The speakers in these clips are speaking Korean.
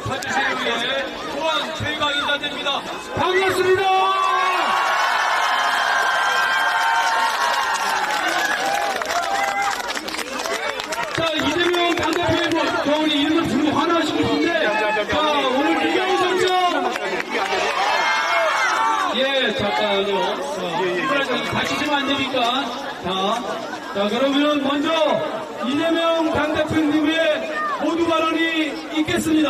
파주시를 위해 후원 최강 인사드립니다. 반갑습니다. 자, 이재명 당대표의 저우리 이름을 부르고 환호하시고 싶은데, 자, 오늘 김영희 선수! 예, 잠깐요. 가시시면 안 되니까. 자, 그러면 먼저 이재명 당대표님의 모두 발언이 있겠습니다.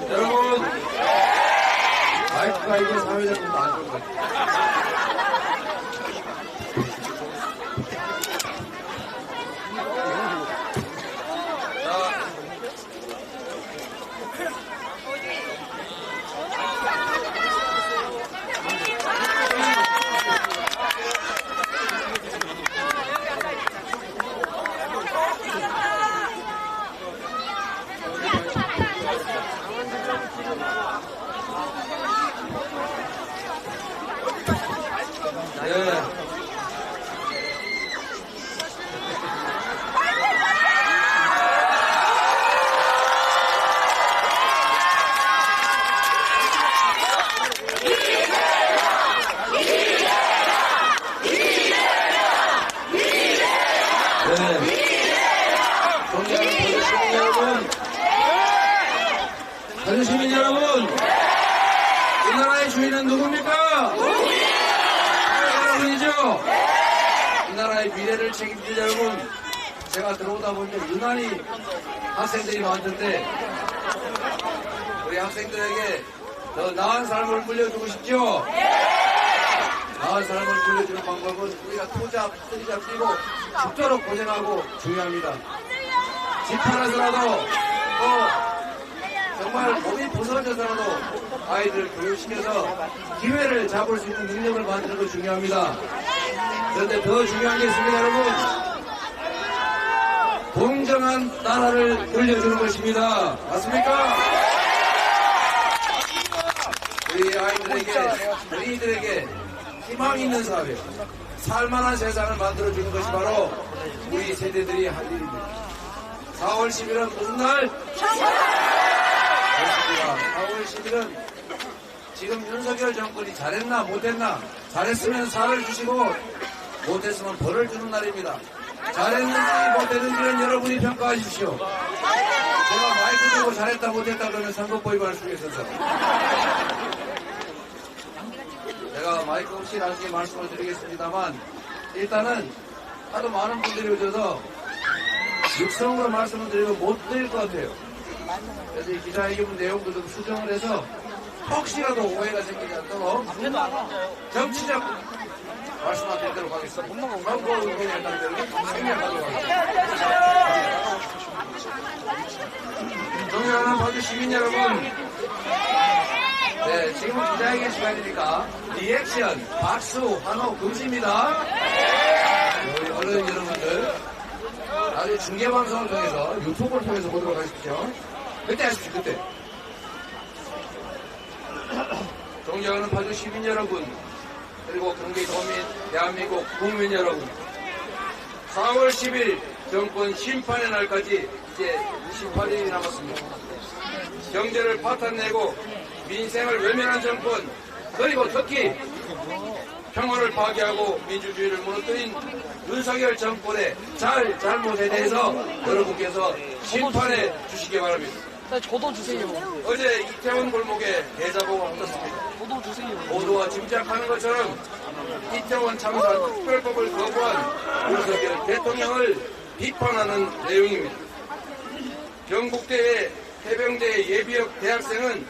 여러분, 마이크가 이게 사회자분도 안 좋은 것 같아요. 시민 여러분, 이 나라의 주인은 누굽니까? 여러분이죠? 이 나라의 미래를 책임질 여러분, 제가 들어오다 보니까 유난히 학생들이 많던데 우리 학생들에게 더 나은 삶을 물려주고 싶죠? 나은 삶을 물려주는 방법은 우리가 투잡, 쓰리잡 뛰고 죽도록 고생하고 중요합니다. 집 하나서라도 또 정말 몸이 부서져서라도 아이들을 교육시켜서 기회를 잡을 수 있는 능력을 만드는 것이 중요합니다. 그런데 더 중요한 게 있습니다, 여러분. 공정한 나라를 물려주는 것입니다. 맞습니까? 우리 아이들에게, 우리들에게 희망 있는 사회, 살만한 세상을 만들어주는 것이 바로 우리 세대들이 할 일입니다. 4월 10일은 무슨 날? 4월 10일은 지금 윤석열 정권이 잘했나 못했나, 잘했으면 상을 주시고 못했으면 벌을 주는 날입니다. 잘했는지 못했는지는 여러분이 평가하십시오. 제가 마이크 들고 잘했다 못했다 그러면 선거법 위반할 수 있어서 제가 마이크 없이 나중에 말씀을 드리겠습니다만, 일단은 하도 많은 분들이 오셔서 육성으로 말씀을 드리면 못 드릴 것 같아요. 그래서 이 기자회견 내용도 좀 수정을 해서 혹시라도 오해가 생기지 않도록 정치적 말씀만 드리도록 하겠습니다. 광고 의견에 해당되는 생략하도록 하겠습니다. 존경하는 파주 시민 여러분, 네, 지금은 기자회견 시간이니까 리액션, 박수, 환호 금지입니다. 우리 어른 여러분들 나중에 중계방송을 통해서 유튜브를 통해서 보도록 하십시오. 그때 하십시오, 그때. 존경하는 파주 시민 여러분, 그리고 경기도민, 대한민국 국민 여러분, 4월 10일 정권 심판의 날까지 이제 28일이 남았습니다. 경제를 파탄내고 민생을 외면한 정권, 그리고 특히 평화를 파괴하고 민주주의를 무너뜨린 윤석열 정권의 잘못에 대해서 여러분께서 심판해 주시기 바랍니다. 저도 주세요. 어제 이태원 골목에 대자보가 붙었습니다. 저도 주세요. 모두가 짐작하는 것처럼 이태원 참사 특별법을 거부한 윤석열 대통령을 비판하는 내용입니다. 경북대의 해병대 예비역 대학생은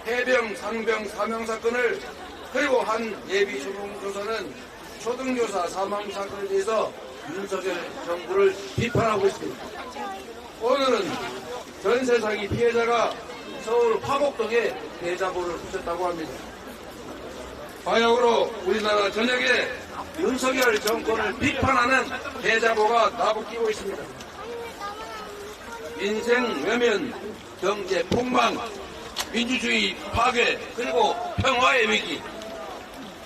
해병, 상병 사망 사건을, 그리고 한 예비 초등교사는 초등교사 사망 사건에 대해서 윤석열 정부를 비판하고 있습니다. 오늘은 전 세상의 피해자가 서울 화곡동에 대자보를 붙였다고 합니다. 바야흐로 우리나라 전역에 윤석열 정권을 비판하는 대자보가 나부끼고 있습니다. 인생 외면, 경제 폭망, 민주주의 파괴, 그리고 평화의 위기,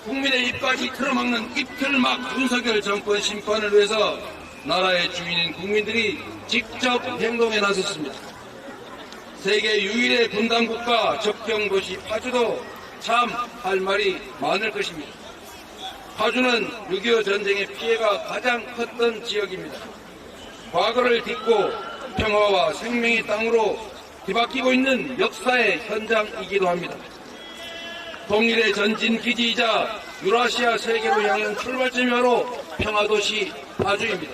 국민의 입까지 틀어막는 입틀막 윤석열 정권 심판을 위해서 나라의 주인인 국민들이 직접 행동에 나섰습니다. 세계 유일의 분단국가 접경도시 파주도 참 할 말이 많을 것입니다. 파주는 6.25 전쟁의 피해가 가장 컸던 지역입니다. 과거를 딛고 평화와 생명의 땅으로 뒤바뀌고 있는 역사의 현장이기도 합니다. 통일의 전진기지이자 유라시아 세계로 향한 출발점이 바로 평화도시 파주입니다.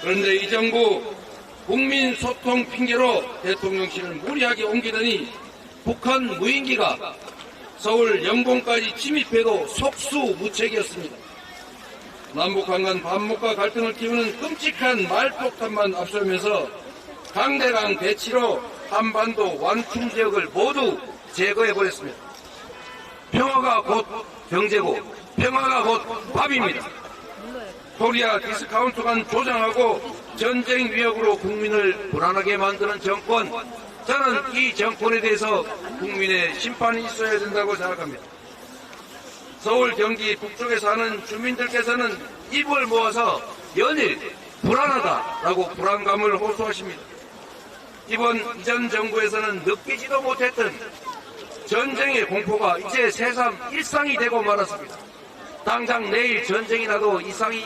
그런데 이 정부 국민 소통 핑계로 대통령실을 무리하게 옮기더니 북한 무인기가 서울 영공까지 침입해도 속수무책이었습니다. 남북한 간 반목과 갈등을 띄우는 끔찍한 말폭탄만 앞서면서 강대강 대치로 한반도 완충 지역을 모두 제거해버렸습니다. 평화가 곧 경제고 평화가 곧 밥입니다. 코리아 디스카운트만 조장하고 전쟁 위협으로 국민을 불안하게 만드는 정권, 저는 이 정권에 대해서 국민의 심판이 있어야 된다고 생각합니다. 서울, 경기 북쪽에 사는 주민들께서는 입을 모아서 연일 불안하다라고 불안감을 호소하십니다. 이전 정부에서는 느끼지도 못했던 전쟁의 공포가 이제 새삼 일상이 되고 말았습니다. 당장 내일 전쟁이 나도 이상이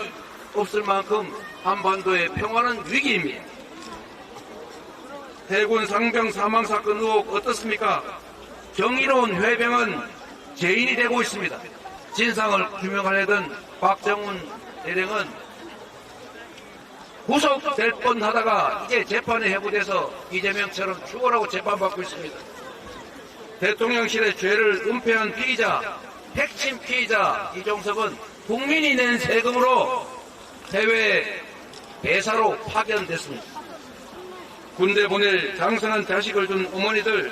없을 만큼 한반도의 평화는 위기입니다. 해군 상병 사망 사건 의혹 어떻습니까? 경이로운 회병은 죄인이 되고 있습니다. 진상을 규명하려던 박정훈 대령은 구속될 뻔하다가 이제 재판에 회부돼서 이재명처럼 죽어라고 재판받고 있습니다. 대통령실의 죄를 은폐한 피의자, 핵심 피의자 이종석은 국민이 낸 세금으로 해외 대사로 파견됐습니다. 군대 보낼 장성한 자식을 둔 어머니들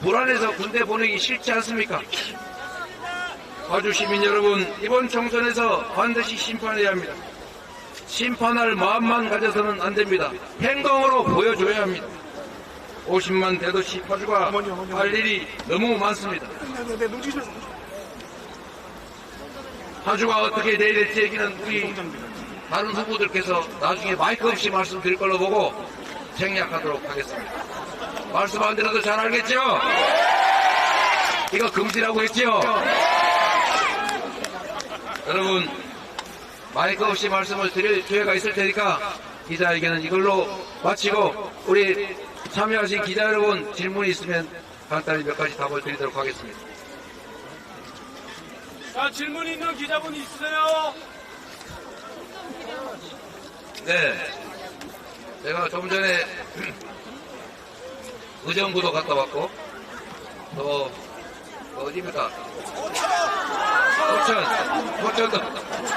불안해서 군대 보내기 싫지 않습니까? 파주 시민 여러분, 이번 총선에서 반드시 심판해야 합니다. 심판할 마음만 가져서는 안 됩니다. 행동으로 보여줘야 합니다. 50만 대도시 파주가 할 일이 너무 많습니다. 파주가 어떻게 내릴지 얘기는 우리 다른 후보들께서 나중에 마이크 없이 말씀드릴 걸로 보고 생략하도록 하겠습니다. 말씀 안 드려도 잘 알겠죠? 이거 금지라고 했죠? 여러분, 마이크 없이 말씀을 드릴 기회가 있을 테니까 기자회견은 이걸로 마치고 우리 참여하신 기자 여러분 질문이 있으면 간단히 몇 가지 답을 드리도록 하겠습니다. 자, 질문 있는 기자분 있으세요? 네. 제가 좀 전에 의정부도 갔다 왔고 또 어디입니까? 포천도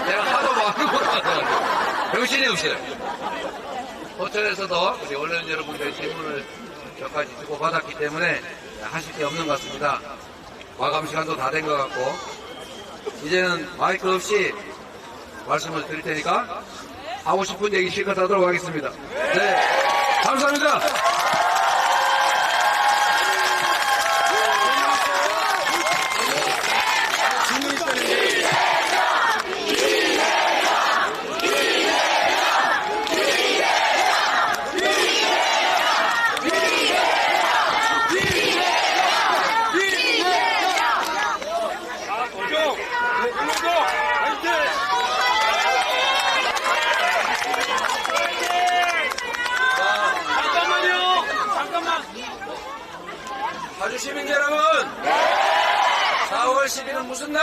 내가 하도 많은 걸 갔다 정신이 없어요. 포천에서도 우리 언론 여러분들의 질문을 몇 가지 주고받았기 때문에 하실 게 없는 것 같습니다. 마감 시간도 다 된 것 같고 이제는 마이크 없이 말씀을 드릴 테니까 하고 싶은 얘기 실컷 하도록 하겠습니다. 네, 감사합니다. 파주 시민 여러분, 4월 10일은 무슨 날?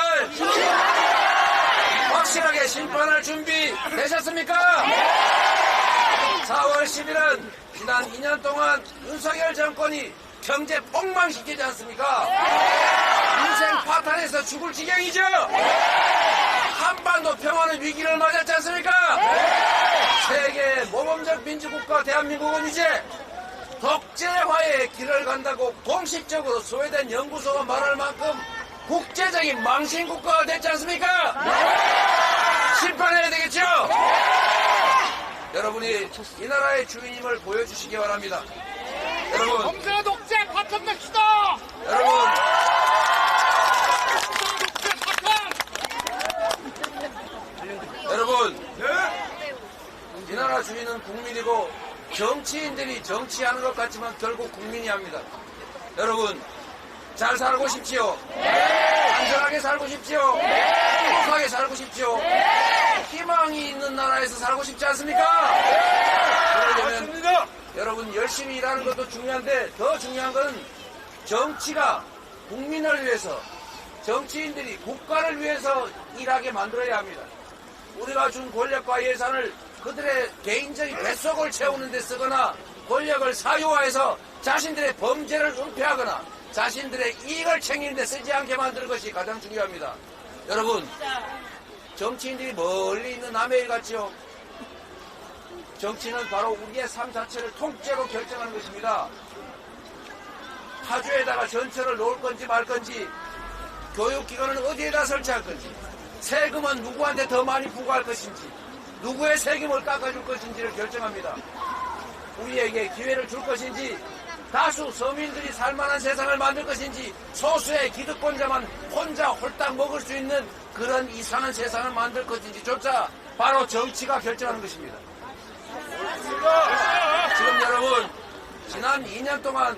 확실하게 심판할 준비 되셨습니까? 4월 10일은 지난 2년 동안 윤석열 정권이 경제 폭망시키지 않습니까? 인생 파탄에서 죽을 지경이죠? 한반도 평화는 위기를 맞았지 않습니까? 세계 모범적 민주국가 대한민국은 이제 독재화의 길을 간다고 공식적으로 소외된 연구소가 말할 만큼 국제적인 망신국가가 됐지 않습니까? 심판해야 되겠죠? 여러분이 이 나라의 주인임을 보여주시기 바랍니다. 여러분, 검사 독재 파탄 냅시다! 여러분, 독재 파탄! 이 나라 주인은 국민이고 정치인들이 정치하는 것 같지만 결국 국민이 합니다. 여러분 잘 살고 싶지요? 안전하게 살고 싶지요? 행복하게 살고 싶지요? 희망이 있는 나라에서 살고 싶지 않습니까? 그러려면 여러분 열심히 일하는 것도 중요한데 더 중요한 것은 정치가 국민을 위해서 정치인들이 국가를 위해서 일하게 만들어야 합니다. 우리가 준 권력과 예산을 그들의 개인적인 뱃속을 채우는 데 쓰거나 권력을 사유화해서 자신들의 범죄를 은폐하거나 자신들의 이익을 챙기는 데 쓰지 않게 만드는 것이 가장 중요합니다. 여러분 정치인들이 멀리 있는 남의 일 같지요? 정치는 바로 우리의 삶 자체를 통째로 결정하는 것입니다. 파주에다가 전철을 놓을 건지 말 건지 교육기관은 어디에다 설치할 건지 세금은 누구한테 더 많이 부과할 것인지 누구의 세금을 깎아줄 것인지를 결정합니다. 우리에게 기회를 줄 것인지 다수 서민들이 살만한 세상을 만들 것인지 소수의 기득권자만 혼자 홀딱 먹을 수 있는 그런 이상한 세상을 만들 것인지조차 바로 정치가 결정하는 것입니다. 지금 여러분 지난 2년 동안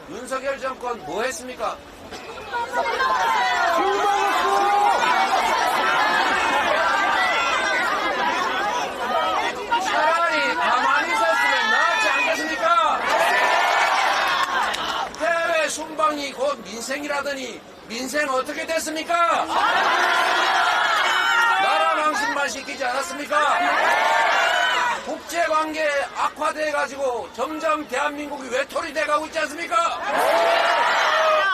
윤석열 정권 뭐 했습니까? 차라리 가만히 있었으면 낫지 않겠습니까? 해외 순방이 곧 민생이라더니 민생 어떻게 됐습니까? 나라 망신만 시키지 않았습니까? 국제관계 악화돼가지고 점점 대한민국이 외톨이 돼가고 있지 않습니까?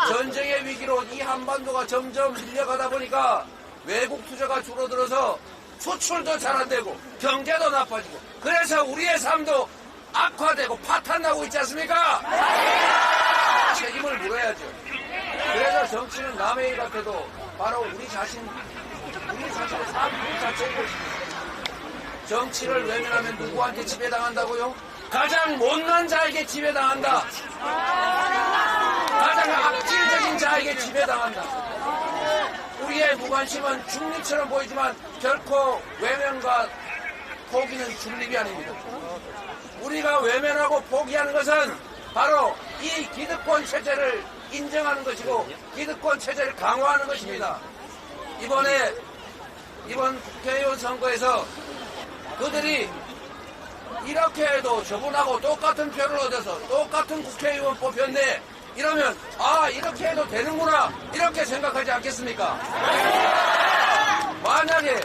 전쟁의 위기로 이 한반도가 점점 밀려가다 보니까 외국 투자가 줄어들어서 수출도 잘 안 되고 경제도 나빠지고 그래서 우리의 삶도 악화되고 파탄나고 있지 않습니까? 책임을 물어야죠. 그래서 정치는 남의 일 같아도 바로 우리 자신의 삶 그 자체인 것입니다. 정치를 외면하면 누구한테 지배당한다고요? 가장 못난 자에게 지배당한다. 가장 악질적인 자에게 지배당한다. 우리의 무관심은 중립처럼 보이지만 결코 외면과 포기는 중립이 아닙니다. 우리가 외면하고 포기하는 것은 바로 이 기득권 체제를 인정하는 것이고 기득권 체제를 강화하는 것입니다. 이번 국회의원 선거에서 그들이 이렇게 해도 저분하고 똑같은 표를 얻어서 똑같은 국회의원 뽑혔네 이러면 아 이렇게 해도 되는구나 이렇게 생각하지 않겠습니까? 만약에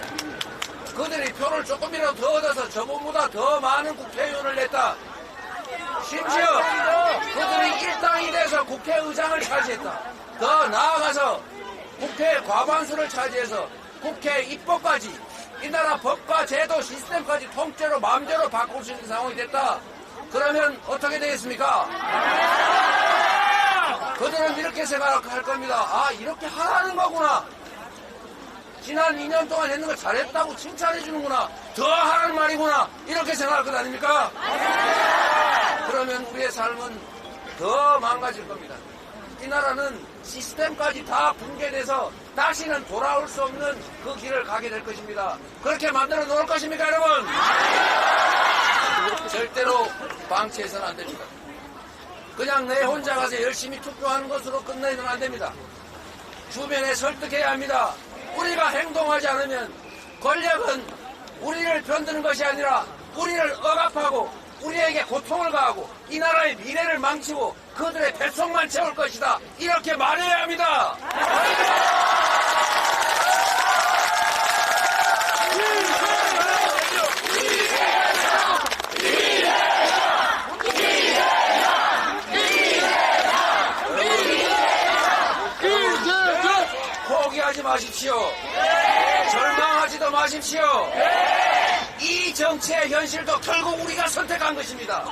그들이 표를 조금이라도 더 얻어서 저분보다 더 많은 국회의원을 냈다. 심지어 그들이 1당이 돼서 국회의장을 차지했다. 더 나아가서 국회 과반수를 차지해서 국회 입법까지 이 나라 법과 제도 시스템까지 통째로 마음대로 바꿀 수 있는 상황이 됐다. 그러면 어떻게 되겠습니까? 그들은 이렇게 생각할 겁니다. 아 이렇게 하라는 거구나. 지난 2년 동안 했는 거 잘했다고 칭찬해 주는구나. 더 하라는 말이구나. 이렇게 생각할 것 아닙니까? 그러면 우리의 삶은 더 망가질 겁니다. 이 나라는 시스템까지 다 붕괴돼서 다시는 돌아올 수 없는 그 길을 가게 될 것입니다. 그렇게 만들어 놓을 것입니까, 여러분? 절대로 방치해서는 안 됩니다. 그냥 내 혼자 가서 열심히 투표하는 것으로 끝내서는 안 됩니다. 주변에 설득해야 합니다. 우리가 행동하지 않으면 권력은 우리를 편드는 것이 아니라 우리를 억압하고 우리에게 고통을 가하고 이 나라의 미래를 망치고 그들의 뱃속만 채울 것이다. 이렇게 말해야 합니다. 포기하지 마십시오. 절망하지도 마십시오. 이 정치의 현실도 결국 우리가 선택한 것입니다.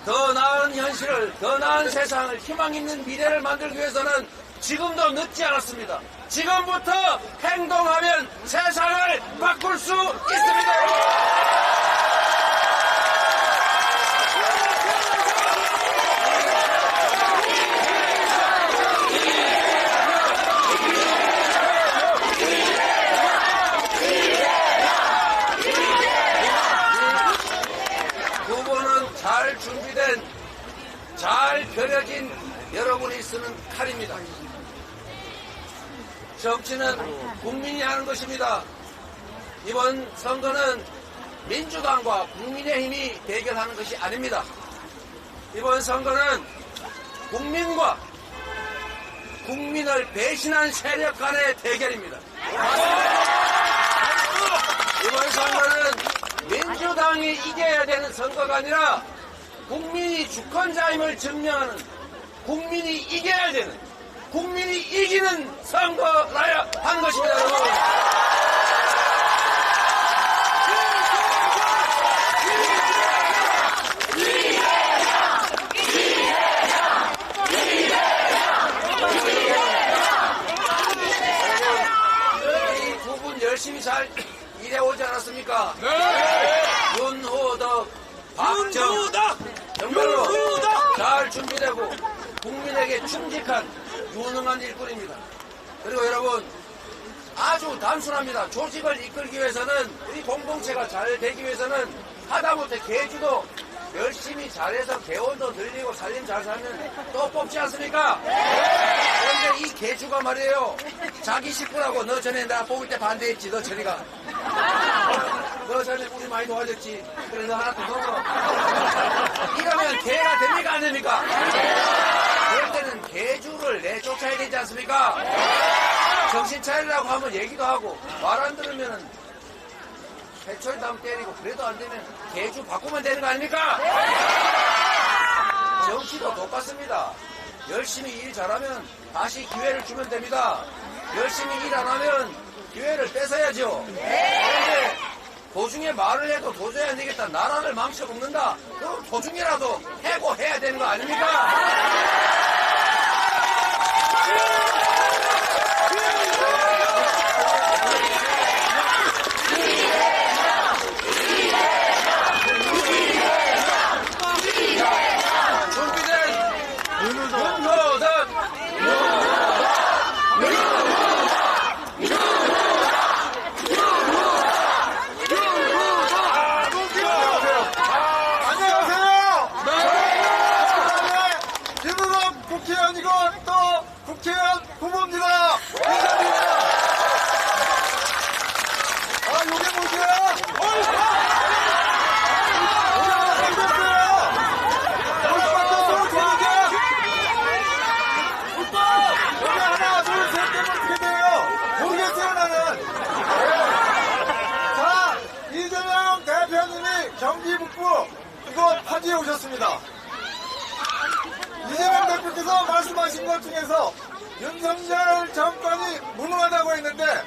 더 나은 현실을, 더 나은 세상을, 희망 있는 미래를 만들기 위해서는 지금도 늦지 않았습니다. 지금부터 행동하면 세상을 바꿀 수 있습니다. 잘 준비된, 잘 벼려진 여러분이 쓰는 칼입니다. 정치는 국민이 하는 것입니다. 이번 선거는 민주당과 국민의힘이 대결하는 것이 아닙니다. 이번 선거는 국민과 국민을 배신한 세력 간의 대결입니다. 이번 선거는 민주당이 이겨야 되는 선거가 아니라 국민이 주권자임을 증명하는, 국민이 이겨야 되는, 국민이 이기는 선거라야 하는 것입니다, 여러분. 이 두 분 열심히 잘 일해오지 않았습니까? 네! 윤호덕, 박정, 정말로 잘 준비되고 국민에게 충직한 유능한 일꾼입니다. 그리고 여러분, 아주 단순합니다. 조직을 이끌기 위해서는, 우리 공동체가 잘 되기 위해서는 하다못해 개주도 열심히 잘해서 개원도 늘리고 살림 잘 살면 또 뽑지 않습니까? 그런데 이 개주가 말이에요, 자기 식구라고 너 전에 나 뽑을 때 반대했지, 너 저리가. 너 전에 우리 많이 도와줬지, 그래 너 하나 더 넣어. 이러면 개가 됩니까 안 됩니까? 그럴 때는 개주를 내쫓아야 되지 않습니까? 정신 차리라고 하면 얘기도 하고, 말 안 들으면은 해초리 다음 때리고, 그래도 안 되면 개주 바꾸면 되는 거 아닙니까? 정치도 똑같습니다. 열심히 일 잘하면 다시 기회를 주면 됩니다. 열심히 일 안 하면 기회를 뺏어야죠. 그런데 도중에 말을 해도 도저히 안 되겠다, 나라를 망쳐먹는다, 그럼 도중이라도 해고해야 되는 거 아닙니까? 국회의원이고 또 국회의원 후보입니다. 인사드립니다. 아, 요게 뭐지요? 여기 하나, 둘, 셋 되면 어떻게 돼요? 모르겠어요, 나는. 자, 이재명 대표님이 경기 북부 이거 파지에 오셨습니다. 이재명 대표께서 말씀하신 것 중에서 윤석열 정권이 무능하다고 했는데,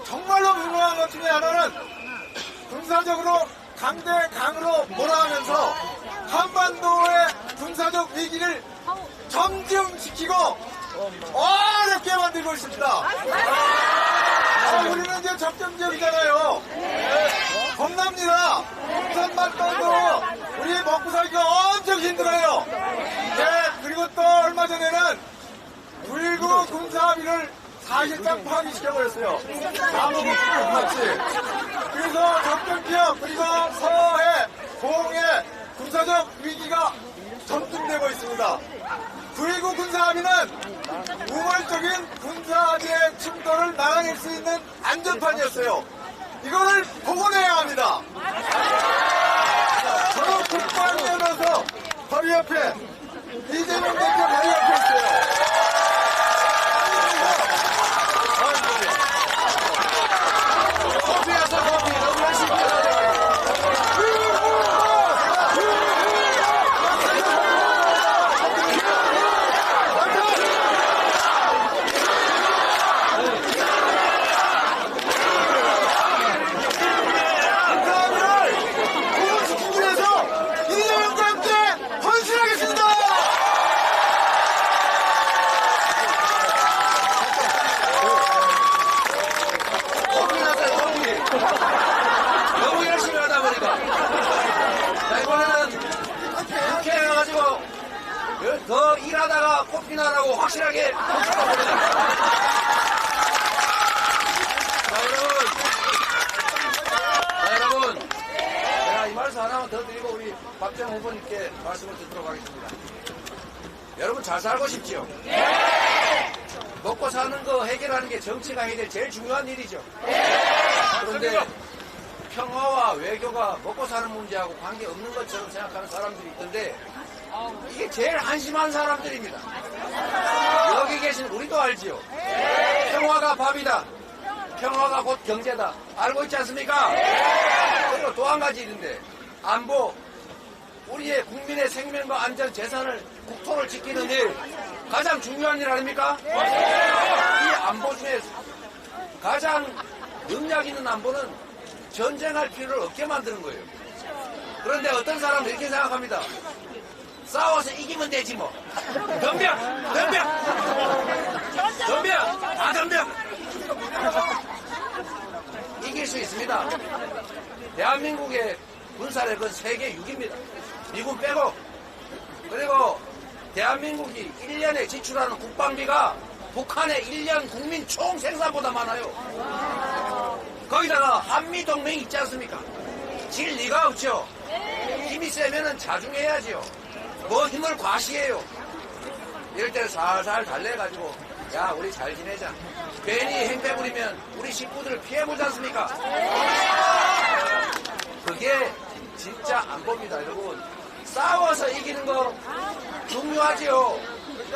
정말로 무능한 것 중에 하나는 군사적으로 강대강으로 몰아가면서 한반도의 군사적 위기를 점증시키고 어렵게 만들고 있습니다. 우리는 이제 접경지역이잖아요. 겁납니다. 부산만 떠도 우리 먹고 살기가 엄청 힘들어요. 네, 그리고 또 얼마 전에는 9.19 군사합의를 사실상 파기시켜버렸어요. 아무것도 같이. 그래서 접경지역, 그리고 서해, 동해 군사적 위기가 점증되고 있습니다. 9.19 군사합의는 우월적인 군사합의의 충돌을 막아낼 수 있는 안전판이었어요. 이거를 복원해야 합니다. 저는 국방위원회에서 바로 옆에 이재명 대표 바로 옆에 있어요. 너무 열심히 하다 보니까. 자, 이번에는 이렇게 해가지고 더 일하다가 코피 나라고 확실하게. 자, 여러분. 제가 이 말씀 하나만 더 더 드리고 우리 박정 후보님께 말씀을 듣도록 하겠습니다. 여러분 잘 살고 싶지요? 네! 먹고 사는 거 해결하는 게 정치가 해야 될 제일 중요한 일이죠. 그런데 평화와 외교가 먹고 사는 문제하고 관계없는 것처럼 생각하는 사람들이 있던데 이게 제일 한심한 사람들입니다. 여기 계신 우리도 알지요. 평화가 밥이다. 평화가 곧 경제다. 알고 있지 않습니까? 그리고 또 한 가지 있는데 안보, 우리의 국민의 생명과 안전, 재산을, 국토를 지키는 일 가장 중요한 일 아닙니까? 이 안보 중에 가장 능력 있는 안보는 전쟁할 필요를 없게 만드는 거예요. 그런데 어떤 사람은 이렇게 생각합니다. 싸워서 이기면 되지 뭐. 덤벼! 덤벼! 덤벼! 아 덤벼! 이길 수 있습니다. 대한민국의 군사력은 세계 6위입니다. 미군 빼고. 그리고 대한민국이 1년에 지출하는 국방비가 북한의 1년 국민 총 생산보다 많아요. 거기다가 한미동맹이 있지 않습니까? 질 리가 없죠. 힘이 세면은 자중해야지요. 뭐 힘을 과시해요. 이럴 때는 살살 달래가지고 야 우리 잘 지내자. 괜히 행패 부리면 우리 식구들을 피해보지 않습니까? 그게 진짜 안보입니다. 여러분 싸워서 이기는 거 중요하지요.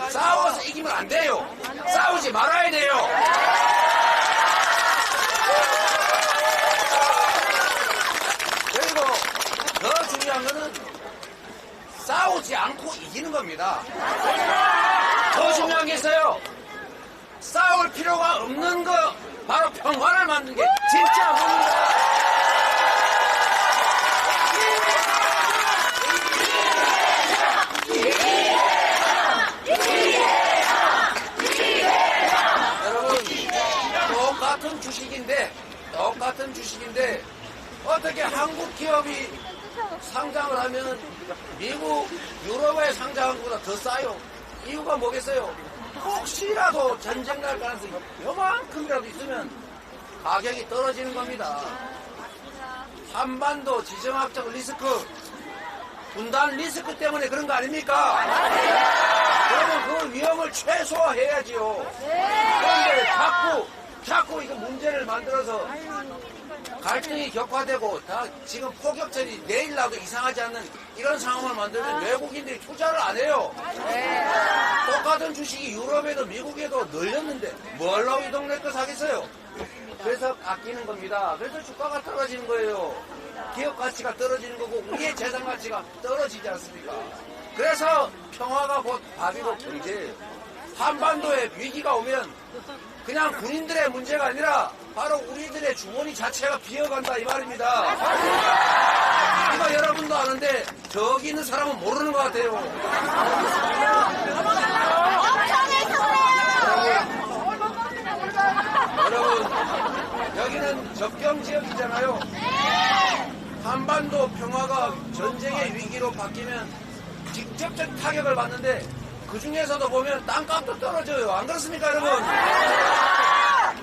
싸워서 이기면 안 돼요. 싸우지 말아야 돼요. 그리고 더 중요한 거는 싸우지 않고 이기는 겁니다. 더 중요한 게 있어요. 싸울 필요가 없는 거 바로 평화를 만드는 게 진짜 안보입니다. 똑같은 주식인데 어떻게 한국 기업이 상장을 하면 미국, 유럽에 상장한 것보다 더 싸요? 이유가 뭐겠어요? 혹시라도 전쟁 날 가능성이 요만큼이라도 있으면 가격이 떨어지는 겁니다. 한반도 지정학적 리스크, 분단 리스크 때문에 그런 거 아닙니까? 그러면 그 위험을 최소화해야지요. 그런데 자꾸 이거 문제를 만들어서 갈등이 격화되고 다 지금 포격전이 내일 나도 이상하지 않는 이런 상황을 만들면 외국인들이 투자를 안 해요. 똑같은 주식이 유럽에도 미국에도 늘렸는데 뭘로 이 동네 거 사겠어요? 그래서 아끼는 겁니다. 그래서 주가가 떨어지는 거예요. 기업 가치가 떨어지는 거고 우리의 재산 가치가 떨어지지 않습니까? 그래서 평화가 곧 밥이고 경제예요. 한반도에 위기가 오면 그냥 군인들의 문제가 아니라 바로 우리들의 주머니 자체가 비어간다 이 말입니다. 이거 여러분도 아는데 저기 있는 사람은 모르는 것 같아요. 여러분 여기는 접경 지역이잖아요. 한반도 평화가 전쟁의 위기로 바뀌면 직접적 타격을 받는데 그 중에서도 보면 땅값도 떨어져요. 안 그렇습니까, 여러분?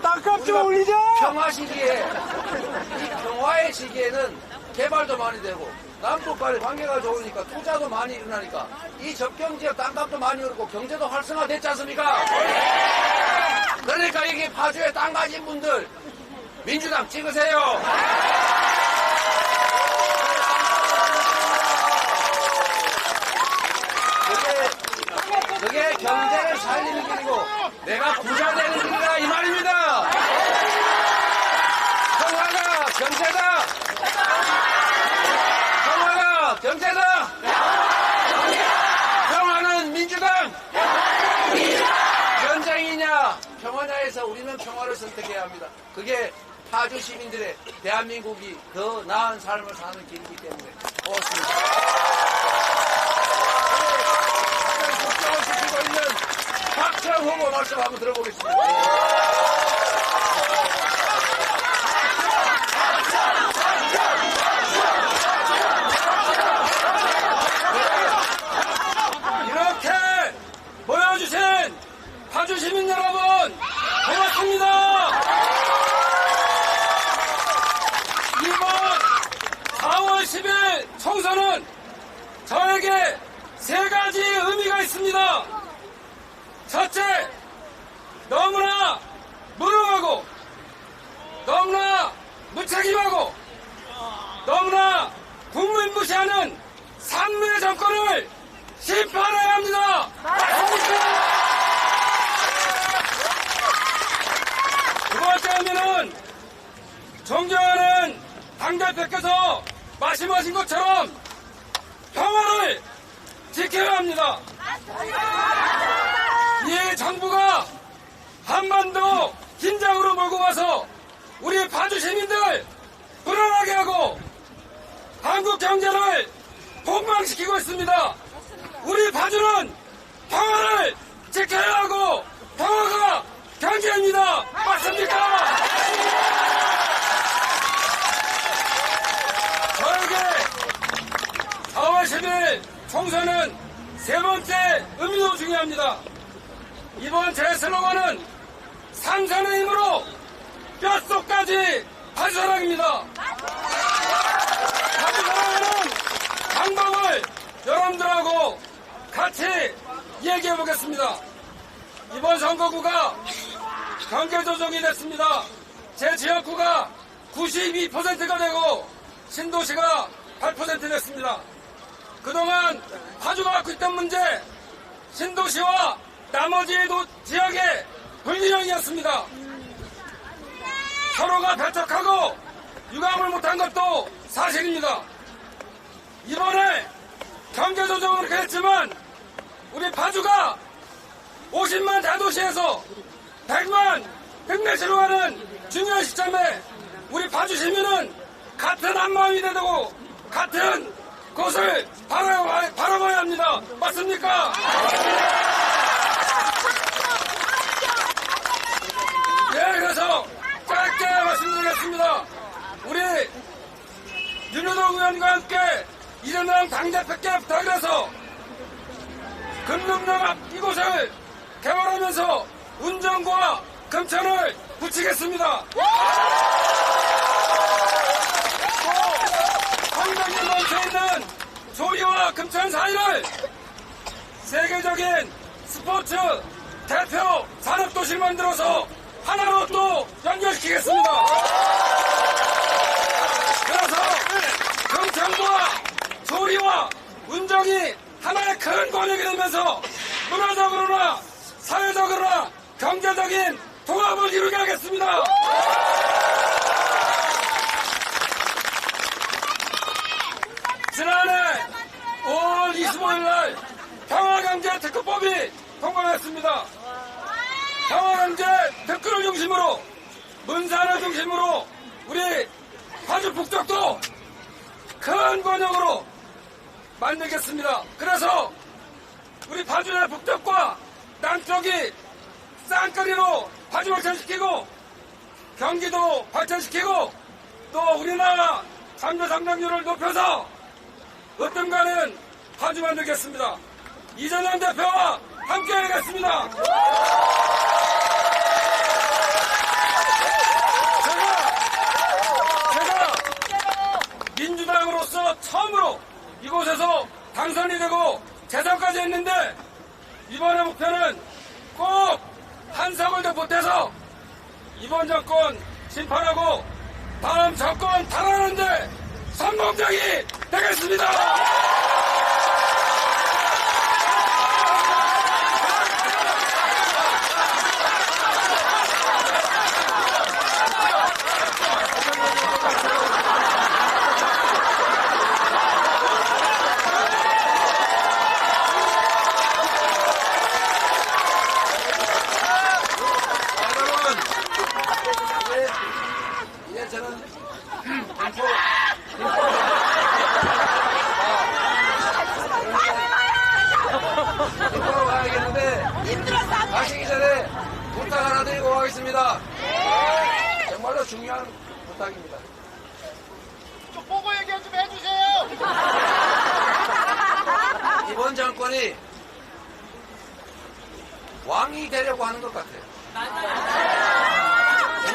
땅값 좀 올리자! 평화 시기에, 이 평화의 시기에는 개발도 많이 되고, 남북 간의 관계가 좋으니까 투자도 많이 일어나니까, 이 접경지역 땅값도 많이 오르고, 경제도 활성화됐지 않습니까? 그러니까 이게 파주에 땅 가진 분들, 민주당 찍으세요! 그게 경제를 살리는 길이고 내가 부자 되는 길이다 이 말입니다. 평화가 경제다. 평화가 경제다. 평화는 민주당. 전쟁이냐 평화냐에서 우리는 평화를 선택해야 합니다. 그게 파주 시민들의 대한민국이 더 나은 삶을 사는 길이기 때문에 고맙습니다. 박정 후보 말씀 한번 들어보겠습니다. 이렇게 모여주신 파주 시민 여러분 고맙습니다. 이번 4월 10일 총선 저에게 세 가지 의미가 있습니다. 첫째, 너무나 무능하고 너무나 무책임하고 너무나 국민 무시하는 산미의 정권을 심판해야 합니다. 두 번째 의미는 존경하는 당대표께서 말씀하신 것처럼 평화를 지켜야 합니다. 이 정부가 한반도 긴장으로 몰고 가서 우리 파주 시민들 불안하게 하고 한국 경제를 폭망시키고 있습니다. 우리 파주는 평화를 지켜야 하고 평화가 경제입니다. 맞습니까? 저에게 4월 10일 총선은 세 번째 의미도 중요합니다. 이번 제 슬로건은 상선의 힘으로 뼛속까지 파주사랑입니다. 파주사랑하는 방법을 여러분들하고 같이 얘기해 보겠습니다. 이번 선거구가 경계조정이 됐습니다. 제 지역구가 92%가 되고 신도시가 8% 됐습니다. 그동안 파주가 갖고 있던 문제, 신도시와 나머지 지역의 불균형이었습니다. 서로가 배척하고 유감을 못한 것도 사실입니다. 이번에 경제조정은 그렇게 했지만 우리 파주가 50만 대도시에서 100만 백내시로 가는 중요한 시점에 우리 파주 시민은 같은 한마음이 되고 같은 곳을 바라봐야 합니다. 맞습니까? 예, 그래서 짧게 말씀드리겠습니다. 우리 윤여동 의원과 함께 이재명 당대표께 부탁을 해서 금능역 앞 이곳을 개발하면서 운정과 금천을 붙이겠습니다. 또 성장에 멈춰있는 조리와 금천 사이를 세계적인 스포츠 대표 산업도시를 만들어서 하나로 또 연결시키겠습니다. 그래서 금천과 조리와 운정이 하나의 큰 권역이 되면서 문화적으로나 사회적으로나 경제적인 통합을 이루게 하겠습니다. 지난해 5월 25일 날 평화경제특구법이 통과됐습니다. 평화경제 특구를 중심으로 문산을 중심으로 우리 파주 북쪽도 큰 권역으로 만들겠습니다. 그래서 우리 파주의 북쪽과 남쪽이 쌍거리로 파주 발전시키고 경기도 발전시키고 또 우리나라 잠재 성장률을 높여서 으뜸가는 파주 만들겠습니다. 이재명 대표와 함께 하겠습니다. 제가 민주당으로서 처음으로 이곳에서 당선이 되고 재선까지 했는데 이번에 목표는 꼭 한석을 더 보태서 이번 정권 심판하고 다음 정권 탈환하는데 성공적이 되겠습니다. 이제 저는 인포로 가야겠는데 가시기 전에 부탁 하나 드리고 가겠습니다. 정말로 중요한 부탁입니다. 좀 보고 얘기 좀 해주세요. 이번 정권이 왕이 되려고 하는 것 같아요.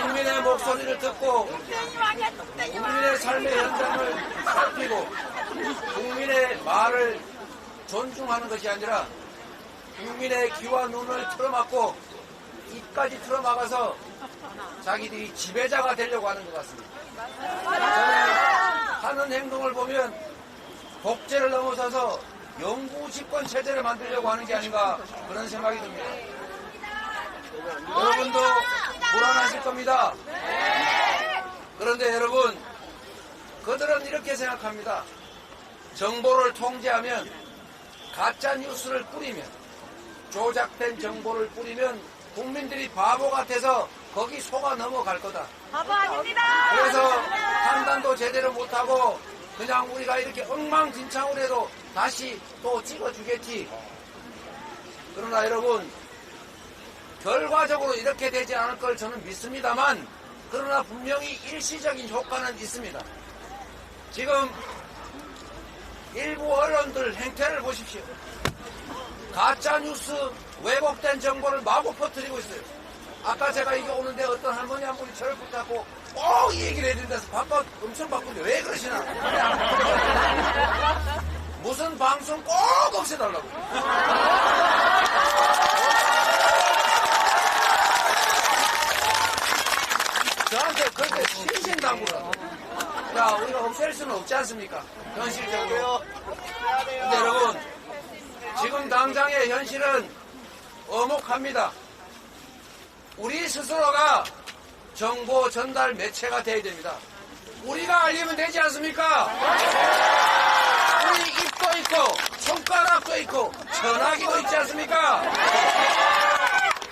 국민의 목소리를 듣고 국민의 삶의 현장을 살피고 국민의 말을 존중하는 것이 아니라 국민의 귀와 눈을 틀어막고 입까지 틀어막아서 자기들이 지배자가 되려고 하는 것 같습니다. 저는 하는 행동을 보면 독재를 넘어서서 영구 집권 체제를 만들려고 하는 게 아닌가 그런 생각이 듭니다. 여러분도 불안하실 겁니다. 그런데 여러분, 그들은 이렇게 생각합니다. 정보를 통제하면, 가짜 뉴스를 뿌리면, 조작된 정보를 뿌리면 국민들이 바보 같아서 거기 속아 넘어갈 거다. 바보 아닙니다. 그래서 판단도 제대로 못하고 그냥 우리가 이렇게 엉망진창으로 해도 다시 또 찍어주겠지. 그러나 여러분, 결과적으로 이렇게 되지 않을 걸 저는 믿습니다만, 그러나 분명히 일시적인 효과는 있습니다. 지금 일부 언론들 행태를 보십시오. 가짜뉴스, 왜곡된 정보를 마구 퍼뜨리고 있어요. 아까 제가 이게 오는데 어떤 할머니 한 분이 저를 붙잡고 꼭 이 얘기를 해야 된다서 바꿔 엄청 바꾼데 왜 그러시나? 무슨 방송 꼭 없애달라고. 저한테 그렇게 신신당부라고. 자, 우리가 없앨 수는 없지 않습니까? 현실적으로. 근데 여러분, 지금 당장의 현실은 엄혹합니다. 우리 스스로가 정보 전달 매체가 돼야 됩니다. 우리가 알리면 되지 않습니까? 우리 입도 있고 손가락도 있고 전화기도 있지 않습니까?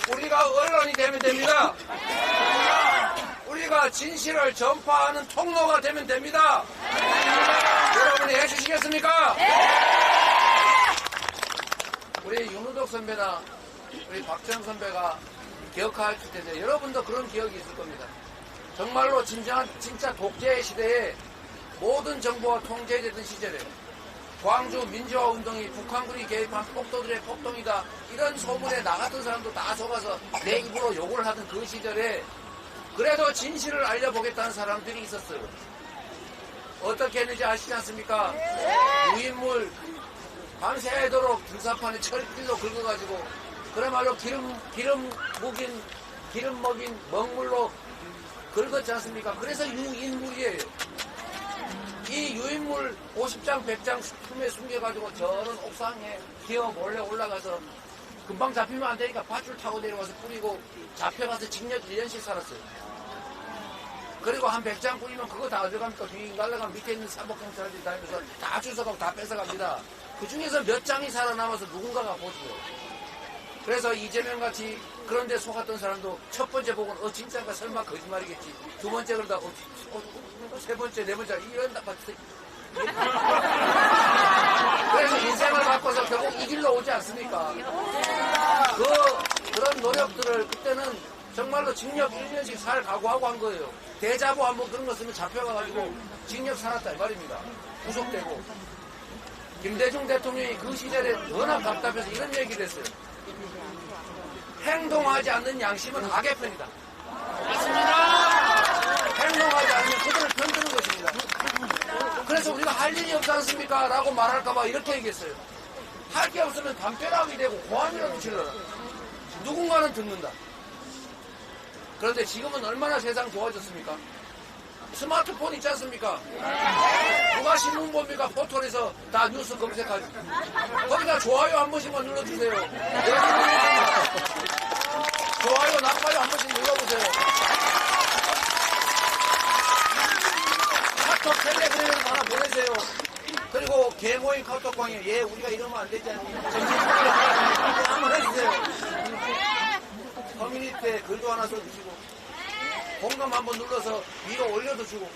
우리가 언론이 되면 됩니다. 우리가 진실을 전파하는 통로가 되면 됩니다. 여러분이 해주시겠습니까? 우리 윤우덕 선배나 우리 박정 선배가 기억하실 텐데 여러분도 그런 기억이 있을 겁니다. 정말로 진짜 독재의 시대에 모든 정보가 통제되던 시절에 광주 민주화 운동이 북한군이 개입한 폭도들의 폭동이다 이런 소문에 나 같은 사람도 다 속아서 내 입으로 욕을 하던 그 시절에 그래도 진실을 알려보겠다는 사람들이 있었어요. 어떻게 했는지 아시지 않습니까? 유인물 밤새도록 등산판에 철길로 긁어가지고 그야말로 기름 먹인 먹물로 긁었지 않습니까? 그래서 유인물이에요. 이 유인물 50장, 100장 품에 숨겨가지고 저런 옥상에 기어 몰래 올라가서 금방 잡히면 안 되니까 밧줄 타고 내려와서 뿌리고 잡혀가서 징역 1년씩 살았어요. 그리고 한 100장 뿌리면 그거 다 어디갑니까? 뒤 날라가면 밑에 있는 사법경찰들이 다니면서 다 주워가고 다 뺏어갑니다. 그 중에서 몇 장이 살아남아서 누군가가 보죠. 그래서 이재명같이 그런 데 속았던 사람도 첫 번째 보고는 진짜인가 설마 거짓말이겠지. 두 번째 그러다 세 번째 네 번째 이런다 봤을 그래서 인생을 바꿔서 결국 이 길로 오지 않습니까? 그런 노력들을 그때는 정말로 징역 1년씩 살 각오하고 한 거예요. 대자보 한번 그런 거 쓰면 잡혀가가지고 징역 살았다 이 말입니다. 구속되고. 김대중 대통령이 그 시절에 워낙 답답해서 이런 얘기를 했어요. 행동하지 않는 양심은 악의 편이다. 맞습니다. 행동하지 않으면 그들을 편드는 것입니다. 그래서 우리가 할 일이 없지 않습니까? 라고 말할까봐 이렇게 얘기했어요. 할 게 없으면 담벼락이 되고 고함이라도 질러라. 누군가는 듣는다. 그런데 지금은 얼마나 세상 좋아졌습니까? 스마트폰 있지 않습니까? 누가 신문 봅니까? 포털에서 다 뉴스 검색하지. 거기다 좋아요 한 번씩만 눌러주세요. 좋아요, 나빠요 한 번씩 눌러보세요. 카톡 텔레그램을 하나 보내세요. 그리고 개모임 카톡방에 얘 우리가 이러면 안 되지 않니? 한번 해주세요. 커뮤니티에 글도 하나 써주시고 공감 한번 눌러서 위로 올려도 주고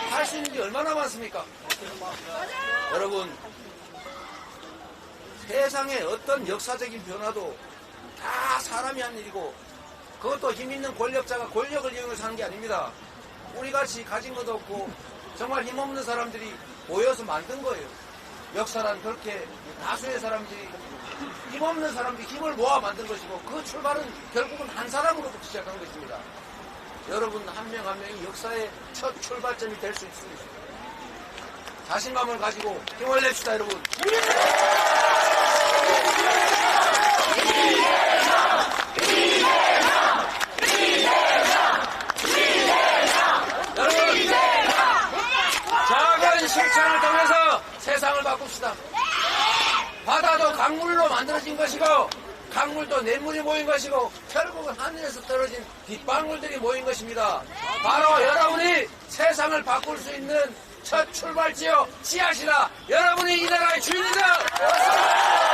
할 수 있는 게 얼마나 많습니까? 여러분, 세상에 어떤 역사적인 변화도 다 사람이 한 일이고 그것도 힘있는 권력자가 권력을 이용해서 하는 게 아닙니다. 우리같이 가진 것도 없고 정말 힘없는 사람들이 모여서 만든 거예요. 역사란 그렇게 다수의 사람들이 힘없는 사람들이 힘을 모아 만든 것이고 그 출발은 결국은 한 사람으로부터 시작한 것입니다. 여러분 한 명 한 명이 역사의 첫 출발점이 될 수 있습니다. 자신감을 가지고 힘을 냅시다, 여러분. 여러분, 작은 실천을 통해서 세상을 바꿉시다. 바다도 강물로 만들어진 것이고, 강물도 냇물이 모인 것이고, 결국은 하늘에서 떨어진 빗방울들이 모인 것입니다. 바로 여러분이 세상을 바꿀 수 있는 첫 출발지요, 씨앗이다. 여러분이 이 나라의 주인이다.